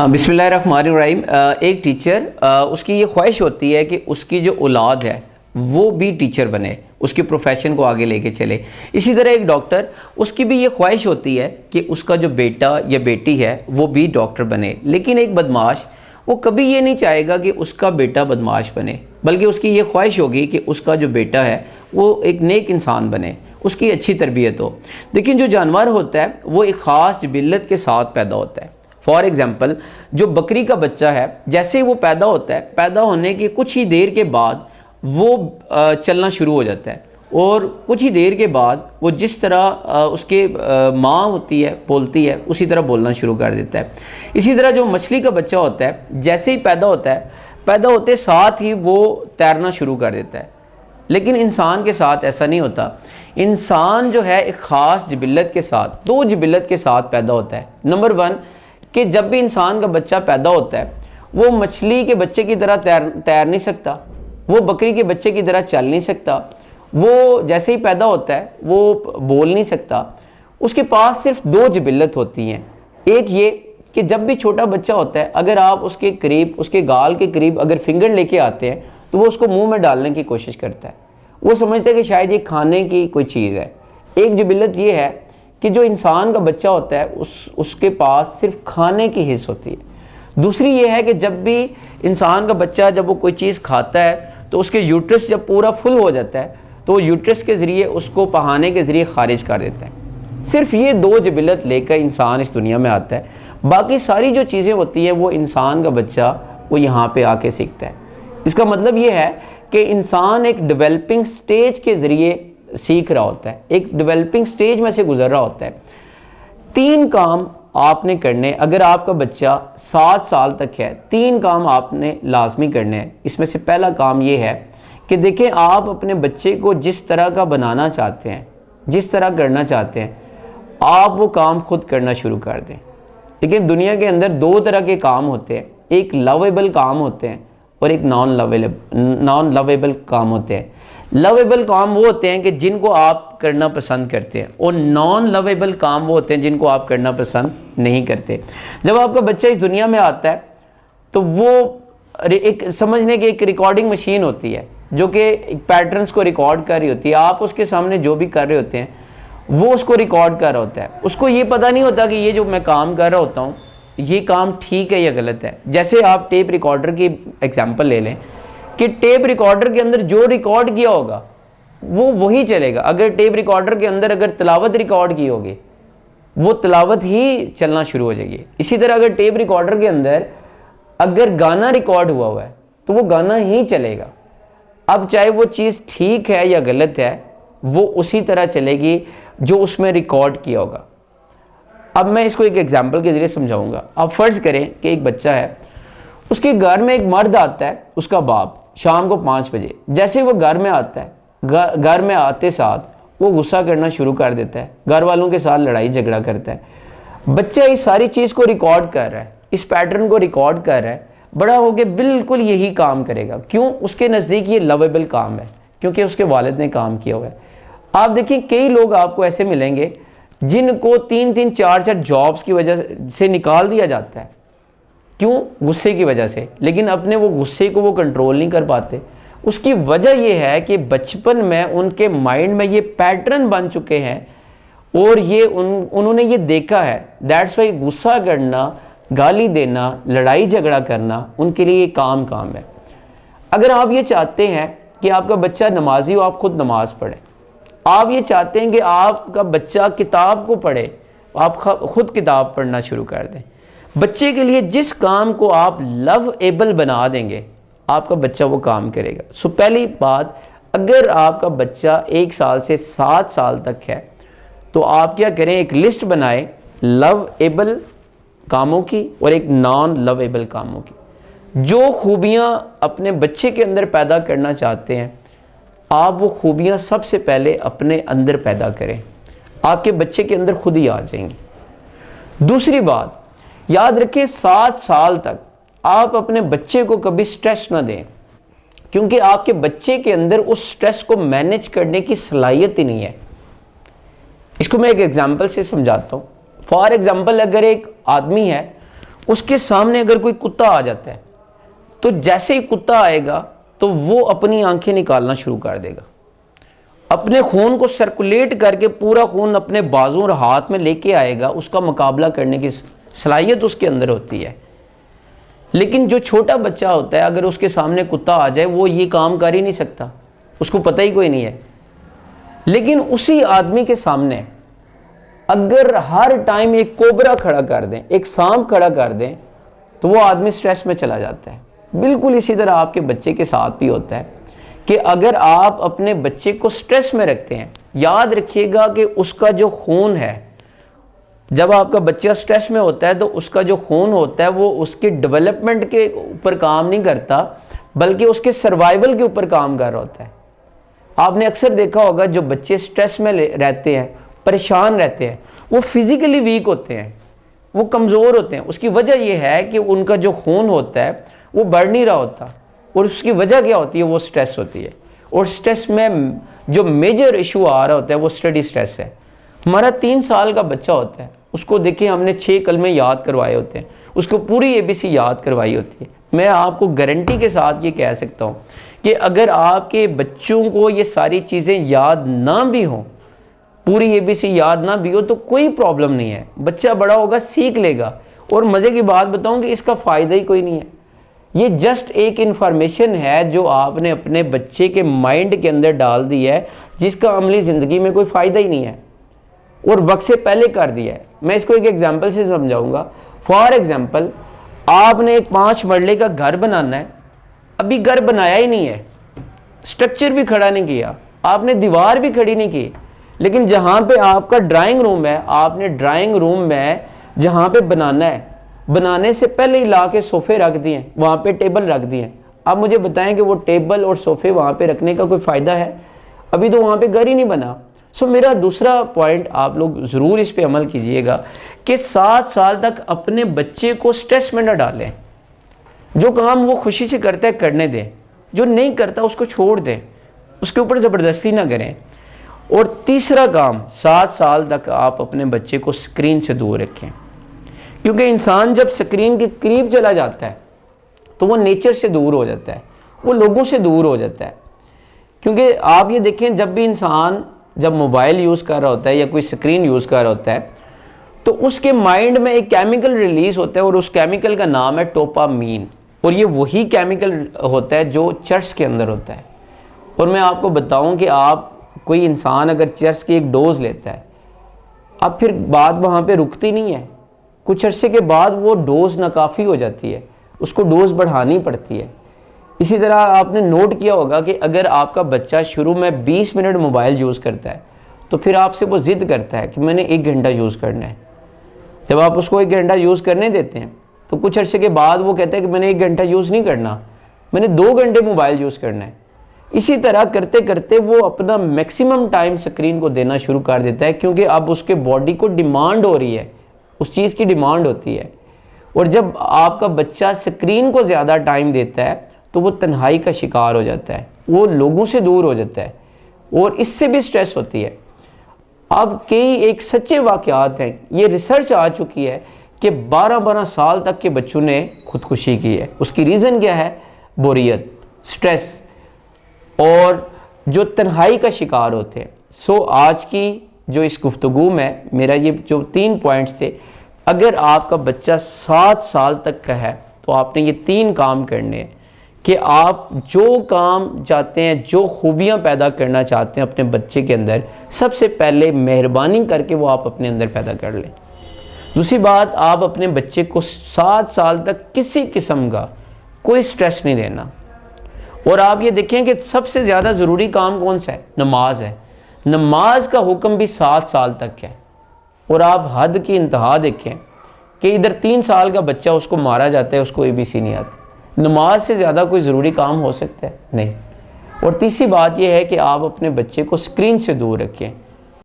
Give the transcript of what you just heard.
बिस्मिल्लाहिर्रहमानिर्रहीम। एक टीचर उसकी ये ख्वाहिश होती है कि उसकी जो औलाद है वो भी टीचर बने, उसकी प्रोफेशन को आगे लेके चले। इसी तरह एक डॉक्टर, उसकी भी ये ख्वाहिश होती है कि उसका जो बेटा या बेटी है वो भी डॉक्टर बने। लेकिन एक बदमाश वो कभी ये नहीं चाहेगा कि उसका बेटा बदमाश बने, बल्कि उसकी ये ख्वाहिश होगी कि उसका जो बेटा है वो एक नेक इंसान बने, उसकी अच्छी तरबियत हो। लेकिन जो जानवर होता है वो एक ख़ास जिबिल्लत के साथ पैदा होता है। फॉर एग्ज़ाम्पल, जो बकरी का बच्चा है, जैसे ही वो पैदा होता है, पैदा होने के कुछ ही देर के बाद वो चलना शुरू हो जाता है, और कुछ ही देर के बाद वो जिस तरह उसके माँ होती है बोलती है, उसी तरह बोलना शुरू कर देता है। इसी तरह जो मछली का बच्चा होता है, जैसे ही पैदा होता है, पैदा होते साथ ही वो तैरना शुरू कर देता है। लेकिन इंसान के साथ ऐसा नहीं होता। इंसान जो है एक ख़ास जिबिल्लत के साथ, दो जिबिल्लत के साथ पैदा होता है। नंबर 1 कि जब भी इंसान का बच्चा पैदा होता है वो मछली के बच्चे की तरह तैर नहीं सकता, वो बकरी के बच्चे की तरह चल नहीं सकता, वो जैसे ही पैदा होता है वो बोल नहीं सकता। उसके पास सिर्फ 2 जिबिल्लत होती हैं। एक ये कि जब भी छोटा बच्चा होता है, अगर आप उसके करीब, उसके गाल के करीब अगर फिंगर लेके आते हैं तो वो उसको मुंह में डालने की कोशिश करता है। वो समझता है कि शायद ये खाने की कोई चीज़ है। एक जिबिल्लत ये है कि जो इंसान का बच्चा होता है उसके पास सिर्फ खाने की हिस्स होती है। दूसरी ये है कि जब भी इंसान का बच्चा जब वो कोई चीज़ खाता है तो उसके यूट्रस जब पूरा फुल हो जाता है तो वो यूट्रस के ज़रिए उसको पहाने के ज़रिए खारिज कर देता है। सिर्फ ये 2 जिबिल्लत लेकर इंसान इस दुनिया में आता है। बाकी सारी जो चीज़ें होती हैं वो इंसान का बच्चा वो यहाँ पर आके सीखता है। इसका मतलब ये है कि इंसान एक डेवलपिंग स्टेज के ज़रिए सीख रहा होता है, एक डेवलपिंग स्टेज में से गुजर रहा होता है। 3 काम आपने करने, अगर आपका बच्चा 7 साल तक है, 3 काम आपने लाजमी करने हैं। इसमें से पहला काम ये है कि देखें, आप अपने बच्चे को जिस तरह का बनाना चाहते हैं, जिस तरह करना चाहते हैं, आप वो काम खुद करना शुरू कर दें। लेकिन दुनिया के अंदर 2 तरह के काम होते हैं, एक लवेबल काम होते हैं और एक नॉन लवेबल काम होते हैं। लवेबल काम वो होते हैं कि जिनको आप करना पसंद करते हैं, और नॉन लवेबल काम वो होते हैं जिनको आप करना पसंद नहीं करते। जब आपका बच्चा इस दुनिया में आता है तो वो एक समझने की एक रिकॉर्डिंग मशीन होती है जो कि पैटर्न्स को रिकॉर्ड कर रही होती है। आप उसके सामने जो भी कर रहे होते हैं वो उसको रिकॉर्ड कर रहा होता है। उसको ये पता नहीं होता कि ये जो मैं काम कर रहा होता हूँ ये काम ठीक है या गलत है। जैसे आप टेप रिकॉर्डर की एग्जाम्पल ले लें कि टेप रिकॉर्डर के अंदर जो रिकॉर्ड किया होगा वो वही चलेगा। अगर टेप रिकॉर्डर के अंदर अगर तिलावत रिकॉर्ड की होगी वो तिलावत ही चलना शुरू हो जाएगी। इसी तरह अगर टेप रिकॉर्डर के अंदर अगर गाना रिकॉर्ड हुआ है तो वो गाना ही चलेगा। अब चाहे वो चीज़ ठीक है या गलत है, वो उसी तरह चलेगी जो उसमें रिकॉर्ड किया होगा। अब मैं इसको एक एग्जाम्पल के ज़रिए समझाऊंगा। आप फ़र्ज़ करें कि एक बच्चा है, उसके घर में एक मर्द आता है, उसका बाप, शाम को 5 बजे। जैसे वो घर में आता है, घर में आते साथ वो गुस्सा करना शुरू कर देता है, घर वालों के साथ लड़ाई झगड़ा करता है। बच्चा इस सारी चीज़ को रिकॉर्ड कर रहा है, इस पैटर्न को रिकॉर्ड कर रहा है। बड़ा होकर बिल्कुल यही काम करेगा। क्यों? उसके नज़दीक ये लवेबल काम है, क्योंकि उसके वालिद ने काम किया हुआ है। आप देखिए, कई लोग आपको ऐसे मिलेंगे जिनको 3-3, 4-4 जॉब्स की वजह से निकाल दिया जाता है। क्यों? गुस्से की वजह से। लेकिन अपने वो गुस्से को वो कंट्रोल नहीं कर पाते। उसकी वजह ये है कि बचपन में उनके माइंड में ये पैटर्न बन चुके हैं और ये उन्होंने ये देखा है। दैट्स वाई गुस्सा करना, गाली देना, लड़ाई झगड़ा करना उनके लिए काम है। अगर आप ये चाहते हैं कि आपका बच्चा नमाजी हो, आप खुद नमाज पढ़ें। आप ये चाहते हैं कि आपका बच्चा किताब को पढ़े, आप खुद किताब पढ़ना शुरू कर दें। बच्चे के लिए जिस काम को आप लव एबल बना देंगे, आपका बच्चा वो काम करेगा। सो पहली बात, अगर आपका बच्चा 1 साल से 7 साल तक है तो आप क्या करें, एक लिस्ट बनाएं लव एबल कामों की और एक नॉन लव एबल कामों की। जो खूबियाँ अपने बच्चे के अंदर पैदा करना चाहते हैं, आप वो खूबियाँ सबसे पहले अपने अंदर पैदा करें, आपके बच्चे के अंदर खुद ही आ जाएंगी। दूसरी बात, याद रखें, 7 साल तक आप अपने बच्चे को कभी स्ट्रेस ना दें, क्योंकि आपके बच्चे के अंदर उस स्ट्रेस को मैनेज करने की सलाहियत ही नहीं है। इसको मैं एक एग्जांपल से समझाता हूँ। फॉर एग्जांपल, अगर एक आदमी है, उसके सामने अगर कोई कुत्ता आ जाता है तो जैसे ही कुत्ता आएगा तो वो अपनी आंखें निकालना शुरू कर देगा, अपने खून को सर्कुलेट करके पूरा खून अपने बाजू और हाथ में लेके आएगा, उसका मुकाबला करने की सलाहियत उसके अंदर होती है। लेकिन जो छोटा बच्चा होता है, अगर उसके सामने कुत्ता आ जाए वो ये काम कर ही नहीं सकता, उसको पता ही कोई नहीं है। लेकिन उसी आदमी के सामने अगर हर टाइम एक कोबरा खड़ा कर दें, एक सांप खड़ा कर दें, तो वो आदमी स्ट्रेस में चला जाता है। बिल्कुल इसी तरह आपके बच्चे के साथ भी होता है कि अगर आप अपने बच्चे को स्ट्रेस में रखते हैं, याद रखिएगा कि उसका जो खून है, जब आपका बच्चा स्ट्रेस में होता है तो उसका जो खून होता है वो उसके डेवलपमेंट के ऊपर काम नहीं करता, बल्कि उसके सर्वाइवल के ऊपर काम कर रहा होता है। आपने अक्सर देखा होगा जो बच्चे स्ट्रेस में रहते हैं, परेशान रहते हैं, वो फिजिकली वीक होते हैं, वो कमज़ोर होते हैं। उसकी वजह यह है कि उनका जो खून होता है वो बढ़ नहीं रहा होता, और उसकी वजह क्या होती है? वो स्ट्रेस होती है। और स्ट्रेस में जो मेजर इशू आ रहा होता है वो स्टडी स्ट्रेस है। हमारा 3 साल का बच्चा होता है, उसको देखिए हमने 6 कलमे याद करवाए होते हैं, उसको पूरी ABC याद करवाई होती है। मैं आपको गारंटी के साथ ये कह सकता हूँ कि अगर आपके बच्चों को ये सारी चीज़ें याद ना भी हों, पूरी ABC याद ना भी हो, तो कोई प्रॉब्लम नहीं है, बच्चा बड़ा होगा सीख लेगा। और मज़े की बात बताऊं कि इसका फ़ायदा ही कोई नहीं है, ये जस्ट एक इन्फॉर्मेशन है जो आपने अपने बच्चे के माइंड के अंदर डाल दी है, जिसका अमली ज़िंदगी में कोई फ़ायदा ही नहीं है और वक्त से पहले कर दिया है। मैं इसको एक एग्जांपल से समझाऊंगा। फॉर एग्जांपल, आपने एक 5 मरले का घर बनाना है, अभी घर बनाया ही नहीं है, स्ट्रक्चर भी खड़ा नहीं किया, आपने दीवार भी खड़ी नहीं की, लेकिन जहाँ पे आपका ड्राइंग रूम है, आपने ड्राइंग रूम में जहाँ पे बनाना है, बनाने से पहले ही ला के सोफ़े रख दिए, वहाँ पे टेबल रख दिए। अब मुझे बताएं कि वो टेबल और सोफ़े वहाँ पे रखने का कोई फ़ायदा है? अभी तो वहाँ पे घर ही नहीं बना। सो मेरा दूसरा पॉइंट, आप लोग ज़रूर इस पे अमल कीजिएगा कि 7 साल तक अपने बच्चे को स्ट्रेस में न डालें। जो काम वो खुशी से करता है करने दें, जो नहीं करता उसको छोड़ दें, उसके ऊपर ज़बरदस्ती ना करें। और तीसरा काम, 7 साल तक आप अपने बच्चे को स्क्रीन से दूर रखें, क्योंकि इंसान जब स्क्रीन के करीब चला जाता है तो वो नेचर से दूर हो जाता है, वो लोगों से दूर हो जाता है। क्योंकि आप ये देखें, जब भी इंसान जब मोबाइल यूज़ कर रहा होता है या कोई स्क्रीन यूज़ कर रहा होता है तो उसके माइंड में एक केमिकल रिलीज़ होता है और उस केमिकल का नाम है डोपामीन। और ये वही केमिकल होता है जो चर्च के अंदर होता है। और मैं आपको बताऊं कि आप कोई इंसान अगर चर्च की एक डोज लेता है, अब फिर बात वहाँ पे रुकती नहीं है, कुछ अरसे के बाद वो डोज नाकाफ़ी हो जाती है, उसको डोज बढ़ानी पड़ती है। इसी तरह आपने नोट किया होगा कि अगर आपका बच्चा शुरू में 20 मिनट मोबाइल यूज़ करता है तो फिर आपसे वो ज़िद करता है कि मैंने 1 घंटा यूज़ करना है। जब आप उसको 1 घंटा यूज़ करने देते हैं तो कुछ अरसे के बाद वो कहता है कि मैंने 1 घंटा यूज़ नहीं करना, मैंने 2 घंटे मोबाइल यूज़ करना है। इसी तरह करते करते वो अपना मैक्सिमम टाइम स्क्रीन को देना शुरू कर देता है, क्योंकि अब उसके बॉडी को डिमांड हो रही है, उस चीज़ की डिमांड होती है। और जब आपका बच्चा स्क्रीन को ज़्यादा टाइम देता है तो वो तन्हाई का शिकार हो जाता है, वो लोगों से दूर हो जाता है और इससे भी स्ट्रेस होती है। अब कई एक सच्चे वाक़यात हैं, ये रिसर्च आ चुकी है कि 12-12 साल तक के बच्चों ने खुदकुशी की है। उसकी रीज़न क्या है? बोरियत, स्ट्रेस और जो तन्हाई का शिकार होते हैं। सो आज की जो इस गुफ्तगू में मेरा ये जो 3 पॉइंट्स थे, अगर आपका बच्चा 7 साल तक का है तो आपने ये 3 काम करने हैं कि आप जो काम चाहते हैं, जो खूबियाँ पैदा करना चाहते हैं अपने बच्चे के अंदर, सबसे पहले मेहरबानी करके वो आप अपने अंदर पैदा कर लें। दूसरी बात, आप अपने बच्चे को 7 साल तक किसी किस्म का कोई स्ट्रेस नहीं देना। और आप ये देखें कि सबसे ज़्यादा ज़रूरी काम कौन सा है? नमाज है। नमाज का हुक्म भी 7 साल तक है। और आप हद की इंतहा देखें कि इधर 3 साल का बच्चा, उसको मारा जाता है, उसको ABC नहीं आती। नमाज से ज़्यादा कोई ज़रूरी काम हो सकता है? नहीं। और तीसरी बात यह है कि आप अपने बच्चे को स्क्रीन से दूर रखें।